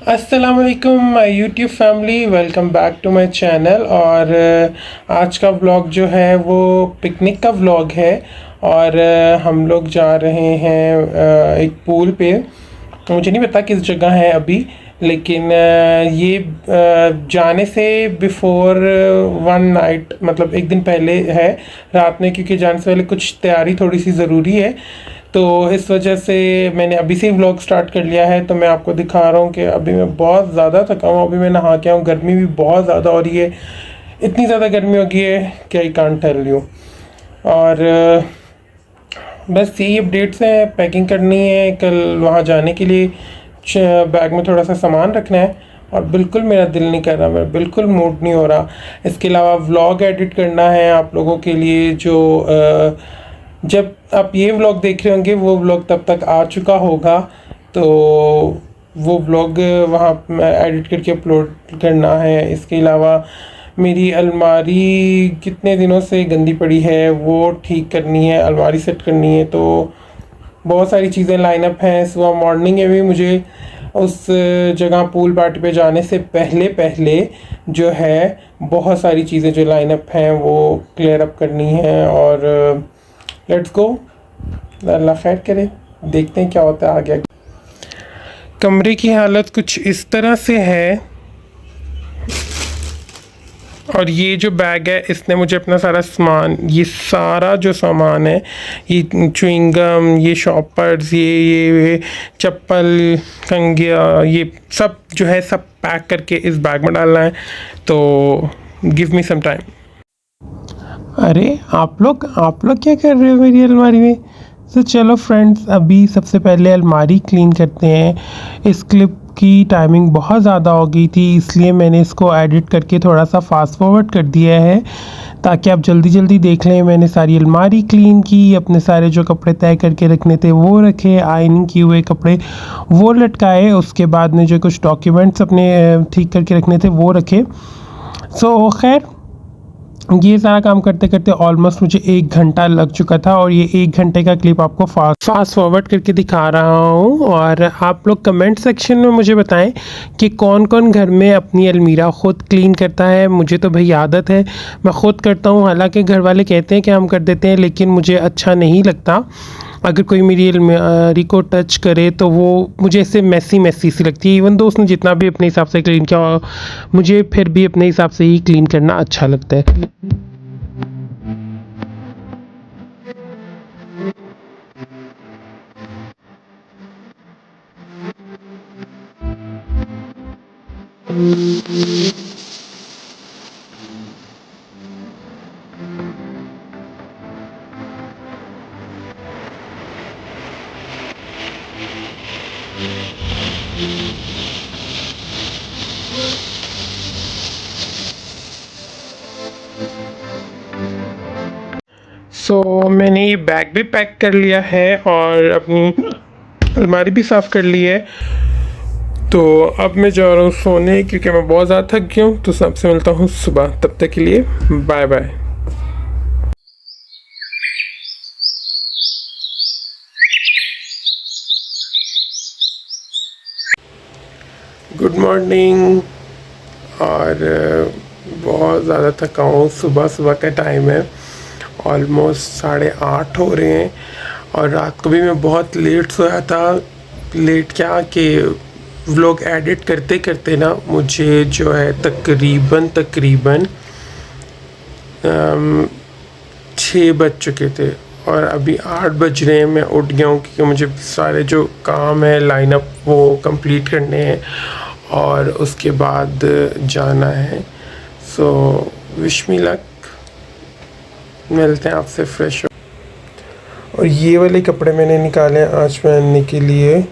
अस्सलाम वालेकुम my YouTube family, welcome back to my channel. और आज का व्लॉग जो है वो पिकनिक का व्लॉग है। और हम लोग जा रहे हैं एक पूल पे। मुझे नहीं पता किस जगह है अभी, लेकिन ये जाने से बिफोर वन नाइट, मतलब एक दिन पहले है, रात में, क्योंकि जाने से पहले कुछ तैयारी थोड़ी सी ज़रूरी है। तो इस वजह से मैंने अभी से ही व्लॉग स्टार्ट कर लिया है। तो मैं आपको दिखा रहा हूँ कि अभी मैं बहुत ज़्यादा थका हूँ। अभी मैं नहा के आऊँ, गर्मी भी बहुत ज़्यादा हो रही है। इतनी ज़्यादा गर्मी हो गई है कि आई कांट टेल यू। और बस यही अपडेट्स हैं। पैकिंग करनी है कल वहाँ जाने के लिए। बैग में थोड़ा सा सामान रखना है। और बिल्कुल मेरा दिल नहीं कर रहा, मेरा बिल्कुल मूड नहीं हो रहा। इसके अलावा व्लॉग एडिट करना है आप लोगों के लिए, जो जब आप ये व्लॉग देख रहे होंगे वो व्लॉग तब तक आ चुका होगा। तो वो व्लॉग वहाँ एडिट करके अपलोड करना है। इसके अलावा मेरी अलमारी कितने दिनों से गंदी पड़ी है, वो ठीक करनी है, अलमारी सेट करनी है। तो बहुत सारी चीज़ें लाइनअप हैं। सुबह मॉर्निंग में भी मुझे उस जगह पूल पार्टी पे जाने से पहले पहले जो है बहुत सारी चीज़ें जो लाइनअप हैं वो क्लियर अप करनी है। और लेट्स गो, अल्लाह खैर करे, देखते हैं क्या होता है आगे। कमरे की हालत कुछ इस तरह से है। और ये जो बैग है, इसने मुझे अपना सारा सामान, ये सारा जो सामान है, ये च्युइंगम, ये शॉपर्स, ये चप्पल, कंगिया, ये सब जो है सब पैक करके इस बैग में डालना है। तो गिव मी सम टाइम। अरे आप लोग क्या कर रहे हो मेरी अलमारी में? तो चलो फ्रेंड्स, अभी सबसे पहले अलमारी क्लीन करते हैं। इस क्लिप की टाइमिंग बहुत ज़्यादा हो गई थी, इसलिए मैंने इसको एडिट करके थोड़ा सा फास्ट फॉरवर्ड कर दिया है ताकि आप जल्दी जल्दी देख लें। मैंने सारी अलमारी क्लीन की, अपने सारे जो कपड़े तय करके रखने थे वो रखे, आयरनिंग किए हुए कपड़े वो लटकाए, उसके बाद में जो कुछ डॉक्यूमेंट्स अपने ठीक करके रखने थे वो रखे। सो खैर, ये सारा काम करते करते ऑलमोस्ट मुझे 1 घंटा लग चुका था। और ये 1 घंटे का क्लिप आपको फास्ट फॉरवर्ड करके दिखा रहा हूँ। और आप लोग कमेंट सेक्शन में मुझे बताएं कि कौन कौन घर में अपनी अलमीरा ख़ुद क्लीन करता है। मुझे तो भाई आदत है, मैं ख़ुद करता हूँ। हालांकि घर वाले कहते हैं कि हम कर देते हैं, लेकिन मुझे अच्छा नहीं लगता। अगर कोई मेरी अलमारी को टच करे तो वो मुझे ऐसे मैसी सी लगती है। इवन दो उसने जितना भी अपने हिसाब से क्लीन किया, मुझे फिर भी अपने हिसाब से ही क्लीन करना अच्छा लगता है। मैंने ये बैग भी पैक कर लिया है और अपनी अलमारी भी साफ़ कर ली है। तो अब मैं जा रहा हूँ सोने, क्योंकि मैं बहुत ज़्यादा थक गया हूँ। तो सबसे मिलता हूँ सुबह, तब तक के लिए बाय बाय। Good morning. और बहुत ज़्यादा थका हूँ। सुबह का टाइम है, ऑलमोस्ट 8:30 हो रहे हैं। और रात को भी मैं बहुत लेट सोया था। लेट क्या कि व्लॉग एडिट करते करते ना मुझे जो है तकरीबन 6 बज चुके थे। और अभी 8 बज रहे हैं। मैं उठ गया हूँ क्योंकि मुझे सारे जो काम है लाइनअप वो कंप्लीट करने हैं और उसके बाद जाना है। So wish me luck. मिलते हैं आपसे फ्रेश। और ये वाले कपड़े मैंने निकाले हैं आज पहनने के लिए।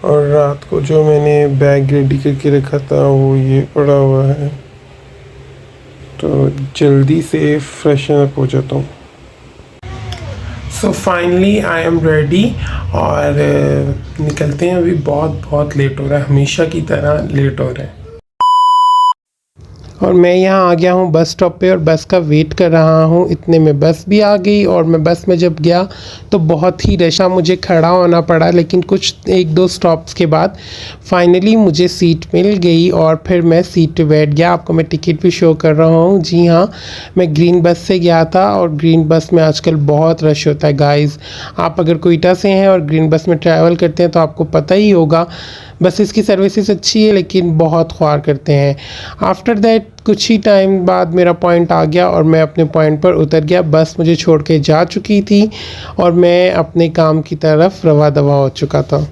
और रात को जो मैंने बैग रेडी करके रखा था वो ये पड़ा हुआ है। तो जल्दी से फ्रेशन अप हो जाता हूँ। So finally I am ready. और निकलते हैं। अभी बहुत लेट हो रहा है, हमेशा की तरह लेट हो रहा है। और मैं यहाँ आ गया हूँ बस स्टॉप पे और बस का वेट कर रहा हूँ। इतने में बस भी आ गई और मैं बस में जब गया तो बहुत ही रश था, मुझे खड़ा होना पड़ा, लेकिन कुछ एक दो स्टॉप्स के बाद फाइनली मुझे सीट मिल गई और फिर मैं सीट पे बैठ गया। आपको मैं टिकट भी शो कर रहा हूँ। जी हाँ, मैं ग्रीन बस से गया था और ग्रीन बस में आजकल बहुत रश होता है गाइज़। आप अगर कोयटा से हैं और ग्रीन बस में ट्रैवल करते हैं तो आपको पता ही होगा, बस इसकी सर्विसेज अच्छी है लेकिन बहुत ख्वार करते हैं। आफ्टर दैट कुछ ही टाइम बाद मेरा पॉइंट आ गया और मैं अपने पॉइंट पर उतर गया। बस मुझे छोड़ के जा चुकी थी और मैं अपने काम की तरफ रवा दवा हो चुका था।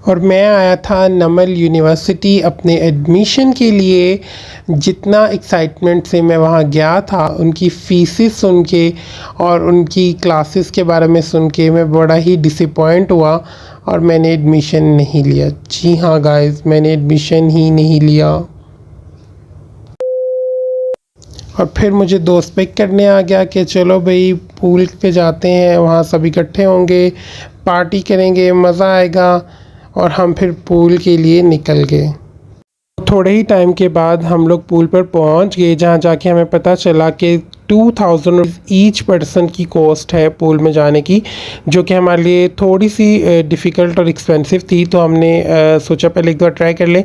और मैं आया था नमल यूनिवर्सिटी अपने एडमिशन के लिए। जितना एक्साइटमेंट से मैं वहाँ गया था, उनकी फ़ीसेस सुन के और उनकी क्लासेस के बारे में सुन के मैं बड़ा ही डिसअपॉइंट हुआ और मैंने एडमिशन नहीं लिया। जी हाँ गाइस, मैंने एडमिशन ही नहीं लिया। और फिर मुझे दोस्त पिक करने आ गया कि चलो भाई पूल पे जाते हैं, वहाँ सब इकट्ठे होंगे, पार्टी करेंगे, मज़ा आएगा। और हम फिर पूल के लिए निकल गए। थोड़े ही टाइम के बाद हम लोग पूल पर पहुंच गए, जहां जाके हमें पता चला कि 2000 ईच पर्सन की कॉस्ट है पूल में जाने की, जो कि हमारे लिए थोड़ी सी डिफ़िकल्ट और एक्सपेंसिव थी। तो हमने सोचा पहले एक बार ट्राई कर लें,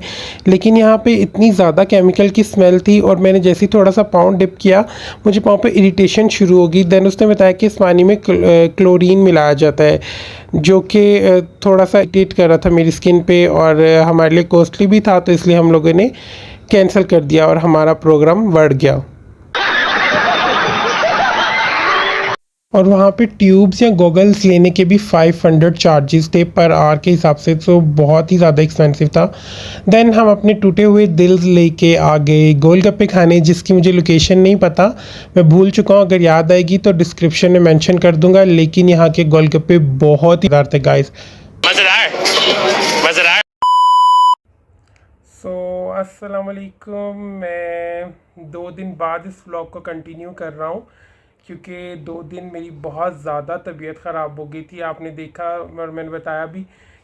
लेकिन यहाँ पे इतनी ज़्यादा केमिकल की स्मेल थी और मैंने जैसे ही थोड़ा सा पाँव डिप किया, मुझे पाँव पे इरिटेशन शुरू हो गई। देन उसने बताया कि इस पानी में क्लोरीन मिलाया जाता है, जो कि थोड़ा सा इरिटेट कर रहा था मेरी स्किन पे और हमारे लिए कॉस्टली भी था, तो इसलिए हम लोगों ने कैंसिल कर दिया और हमारा प्रोग्राम बढ़ गया। और वहाँ पे ट्यूब्स या गॉगल्स लेने के भी 500 चार्जेस थे पर आवर के हिसाब से, तो बहुत ही ज़्यादा एक्सपेंसिव था। देन हम अपने टूटे हुए दिल लेके आ गए गोलगप्पे खाने, जिसकी मुझे लोकेशन नहीं पता, मैं भूल चुका हूँ। अगर याद आएगी तो डिस्क्रिप्शन में मेंशन कर दूंगा। लेकिन यहाँ के गोलगप्पे बहुत ही मज़ेदार थे गाइस, मज़ेदार मज़ेदार। सो अस्सलाम वालेकुम। मैं 2 दिन बाद इस व्लॉग को कंटिन्यू कर रहा हूँ क्योंकि 2 दिन मेरी बहुत ज़्यादा तबीयत ख़राब हो गई थी। आपने देखा और मैंने बताया भी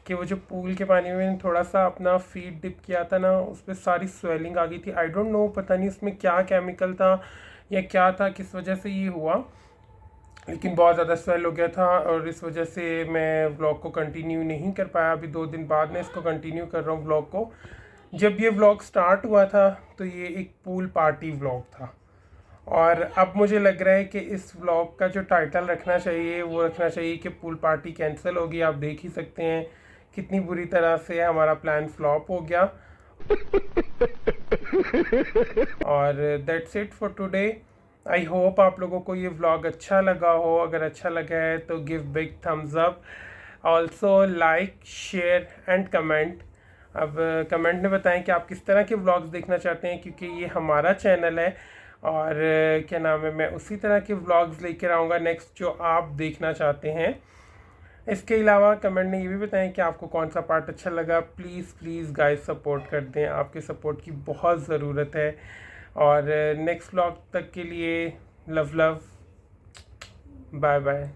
कि वो जो पूल के पानी में मैंने थोड़ा सा अपना फीट डिप किया था ना, उस पर सारी स्वेलिंग आ गई थी। आई डोंट नो, पता नहीं उसमें क्या केमिकल था या क्या था, किस वजह से ये हुआ, लेकिन बहुत ज़्यादा स्वेल हो गया था और इस वजह से मैं व्लॉग को कंटिन्यू नहीं कर पाया। अभी 2 दिन बाद मैं इसको कंटिन्यू कर रहा हूँ व्लॉग को। जब ये व्लॉग स्टार्ट हुआ था तो ये एक पूल पार्टी व्लॉग था और अब मुझे लग रहा है कि इस व्लॉग का जो टाइटल रखना चाहिए वो रखना चाहिए कि पूल पार्टी कैंसिल होगी। आप देख ही सकते हैं कितनी बुरी तरह से हमारा प्लान फ्लॉप हो गया। और that's it for today. I hope आप लोगों को ये व्लॉग अच्छा लगा हो। अगर अच्छा लगा है तो give big thumbs up, also like share and comment. अब कमेंट में बताएं कि आप किस तरह के व्लॉग्स देखना चाहते हैं, क्योंकि ये हमारा चैनल है और क्या नाम है, मैं उसी तरह के व्लॉग्स लेकर आऊँगा नेक्स्ट जो आप देखना चाहते हैं। इसके अलावा कमेंट में ये भी बताएं कि आपको कौन सा पार्ट अच्छा लगा। प्लीज़ प्लीज़ गाइस सपोर्ट कर दें, आपके सपोर्ट की बहुत ज़रूरत है। और नेक्स्ट व्लॉग तक के लिए लव लव, बाय बाय।